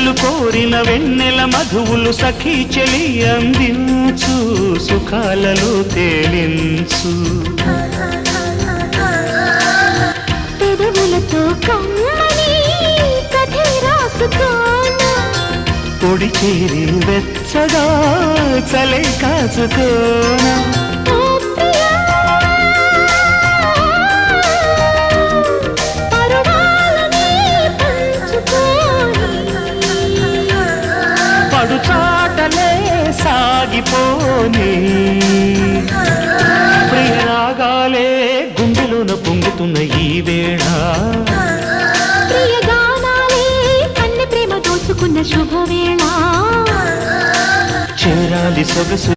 వెన్నెలలు కోరిన వెన్నెల మధువులు సఖీ చెలి అందించు సుఖాలలో తేలించు పెదవులతో కమ్మని కథే రాసుకోనా పొడి చేరి వెచ్చగా చలే కాచుకోనా చాటలే సాగిపోని ప్రియరాగాలే గుండెలోన పొంగుతున్న ఈ వేళ ప్రియగానాలే కన్నె ప్రేమ దోచుకున్న శుభవేళ చేరాలి సొగసు